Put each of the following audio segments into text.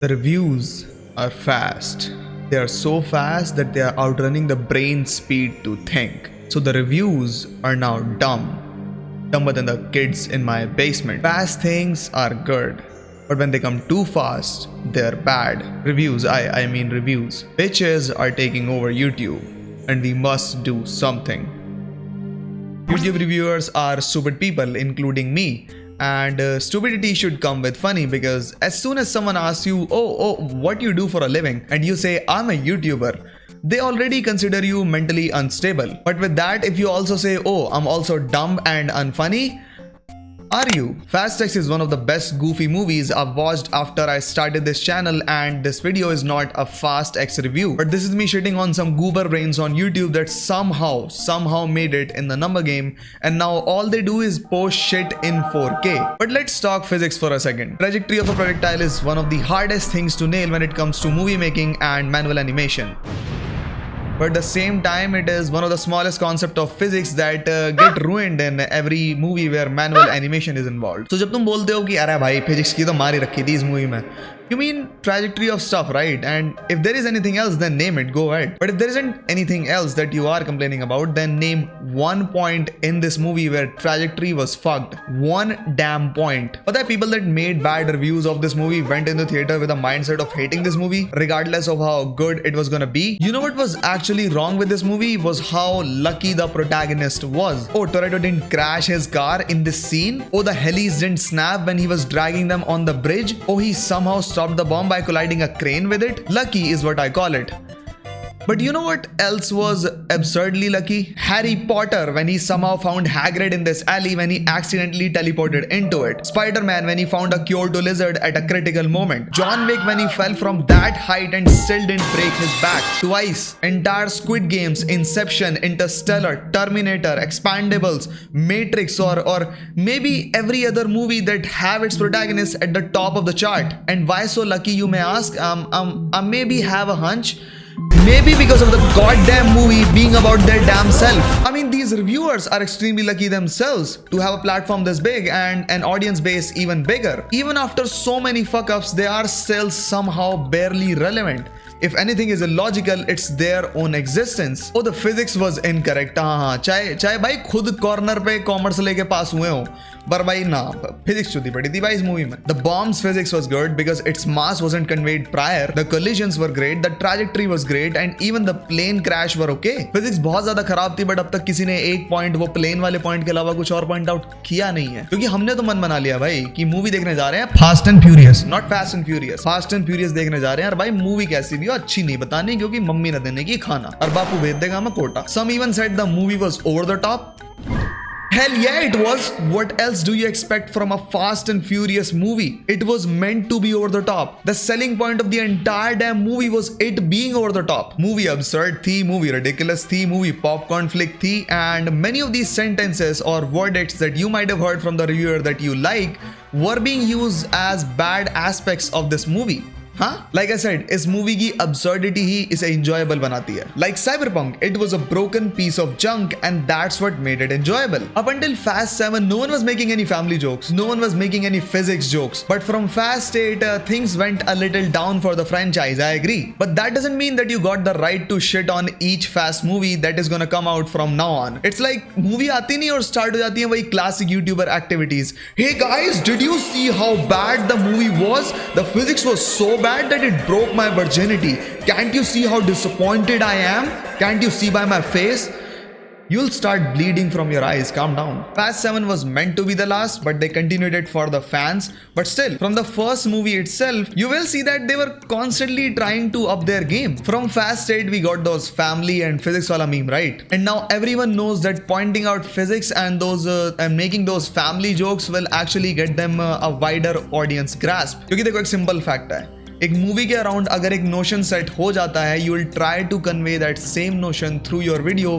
The reviews are fast. They are so fast that they are outrunning the brain speed to think. So the reviews are now dumber than the kids in my basement. Fast things are good, but when they come too fast, they're bad. Reviews, I mean reviews. Bitches are taking over YouTube, and we must do something. YouTube reviewers are stupid people, including me. And stupidity should come with funny, because as soon as someone asks you, oh, what you do for a living, and you say, I'm a YouTuber, they already consider you mentally unstable. But with that, if you also say, oh, I'm also dumb and unfunny, are you? Fast X is one of the best goofy movies I've watched after I started this channel, and this video is not a Fast X review, but this is me shitting on some goober brains on YouTube that somehow made it in the number game, and now all they do is post shit in 4K. But let's talk physics for a second. Trajectory of a projectile is one of the hardest things to nail when it comes to movie making and manual animation. But at the same time, it is one of the smallest concepts of physics that get ruined in every movie where manual animation is involved. So जब तुम बोलते हो कि अरे भाई physics की तो मार ही रखी थी इस movie में, you mean trajectory of stuff, right? And if there is anything else, then name it, go ahead. But if there isn't anything else that you are complaining about, then name one point in this movie where trajectory was fucked. One damn point. But the people that made bad reviews of this movie went in the theater with a mindset of hating this movie, regardless of how good it was gonna be. You know what was actually wrong with this movie was how lucky the protagonist was. Oh, Toretto didn't crash his car in this scene. Oh, the helis didn't snap when he was dragging them on the bridge. Oh, he somehow stopped the bomb by colliding a crane with it. Lucky is what I call it. But you know what else was absurdly lucky? Harry Potter, when he somehow found Hagrid in this alley when he accidentally teleported into it. Spider-Man, when he found a cure to lizard at a critical moment. John Wick, when he fell from that height and still didn't break his back twice. Entire Squid Games, Inception, Interstellar, Terminator, Expandables, Matrix, or maybe every other movie that have its protagonist at the top of the chart. And why so lucky, you may ask? I maybe have a hunch. Maybe because of the goddamn movie being about their damn self. I mean, these reviewers are extremely lucky themselves to have a platform this big and an audience base even bigger. Even after so many fuck-ups, they are still somehow barely relevant. If anything is illogical, it's their own existence. Oh, the physics was incorrect. हाँ चाहे भाई खुद corner पे commerce लेके पास हुए हो, पर भाई ना फिजिक्स चुदी पड़ी थी भाई इस मूवी में. The bomb's physics was good because its mass wasn't conveyed prior. The collisions were great, the trajectory was great, and even the plane crash were okay. Physics बहुत ज्यादा खराब थी, but अब तक किसी ने एक पॉइंट, वो प्लेन वाले पॉइंट के अलावा कुछ और पॉइंट आउट किया नहीं है, क्योंकि हमने तो मन बना लिया भाई कि मूवी देखने जा रहे हैं fast and furious, not fast and furious, fast and furious देखने जा रहे हैं. और भाई मूवी कैसी भी अच्छी नहीं बतानी, क्योंकि मम्मी न देने की खाना और बापू भेज देगा हमें Kota. Some even said the movie was over the top. Hell yeah, it was. What else do you expect from a Fast and Furious movie? It was meant to be over the top. The selling point of the entire damn movie was it being over the top. Movie absurd thi, movie ridiculous thi, movie popcorn flick thi, and many of these sentences or verdicts that you might have heard from the reviewer that you like were being used as bad aspects of this movie. हाँ, like I said, इस movie की absurdity ही इसे enjoyable बनाती है. Like Cyberpunk, it was a broken piece of junk, and that's what made it enjoyable. Up until Fast 7, no one was making any family jokes, no one was making any physics jokes. But from Fast 8, things went a little down for the franchise, I agree. But that doesn't mean that you got the right to shit on each Fast movie that is gonna come out from now on. It's like movie आती नहीं और start हो जाती है वही classic YouTuber activities. Hey guys, did you see how bad the movie was? The physics was so bad that it broke my virginity. Can't you see how disappointed I am? Can't you see by my face? You'll start bleeding from your eyes. Calm down. Fast 7 was meant to be the last, but they continued it for the fans. But still, from the first movie itself, you will see that they were constantly trying to up their game. From Fast 8, we got those family and physics wala meme, right? And now everyone knows that pointing out physics and those and making those family jokes will actually get them a wider audience grasp. क्योंकि देखो एक simple fact है. एक movie के around अगर एक notion set हो जाता है, you will try to convey that same notion through your video,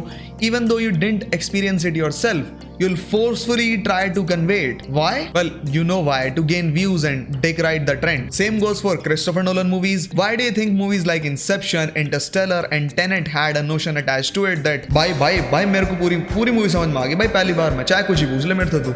even though you didn't experience it yourself. You'll forcefully try to convey it. Why? Well, you know why. To gain views and dick-ride the trend. Same goes for Christopher Nolan movies. Why do you think movies like Inception, Interstellar, and Tenet had a notion attached to it that भाई मेरे को पूरी movie समझ में आ गई भाई पहली बार में, चाहे कुछ ही पूछ ले मेरे से तू.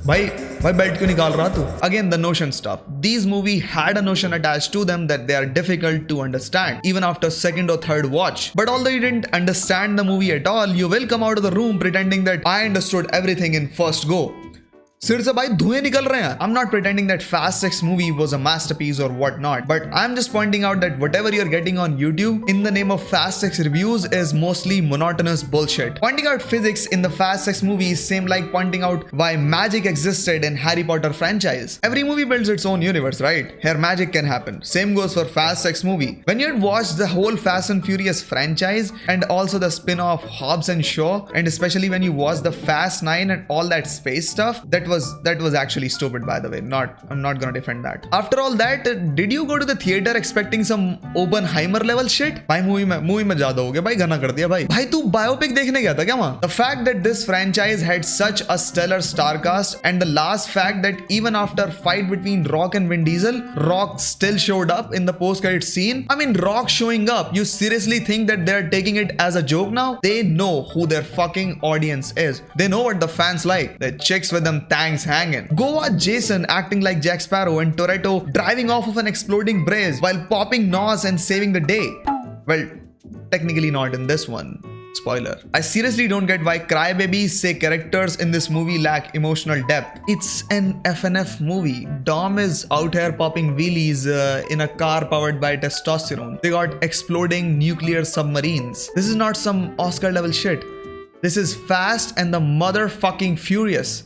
भाई बेल्ट क्यों निकाल रहा तू? Again the notion stuff. These movie had a notion attached to them that they are difficult to understand even after second or third watch. But although you didn't understand the movie at all, you will come out of the room pretending that I understood everything in first go. सिर से भाई धुएं निकल रहे हैं. I'm not pretending that Fast 6 movie was a masterpiece or whatnot, but I'm just pointing out that whatever you're getting on YouTube in the name of Fast 6 reviews is mostly monotonous bullshit. Pointing out physics in the Fast 6 movies seemed like pointing out why magic existed in Harry Potter franchise. Every movie builds its own universe, right? Here magic can happen. Same goes for Fast 6 movie. When you had watched the whole Fast and Furious franchise and also the spin-off Hobbs and Shaw, and especially when you watched the Fast 9 and all that space stuff, that was actually stupid, by the way. I'm not gonna defend that. After all that, did you go to the theater expecting some Oppenheimer level shit? भाई movie में ज्यादा हो गया भाई, घना कर दिया भाई तू बायोपिक देखने गया था क्या वहां? The fact that this franchise had such a stellar star cast, and the last fact that even after fight between Rock and Vin Diesel, Rock still showed up in the post-credit scene. I mean, Rock showing up, you seriously think that they're taking it as a joke now? They know who their fucking audience is. They know what the fans like. The chicks with them tanks hanging. Go watch Jason acting like Jack Sparrow and Toretto driving off of an exploding bridge while popping Nos and saving the day. Well, technically not in this one. Spoiler. I seriously don't get why crybabies say characters in this movie lack emotional depth. It's an FNF movie. Dom is out here popping wheelies in a car powered by testosterone. They got exploding nuclear submarines. This is not some Oscar level shit. This is Fast and the motherfucking Furious.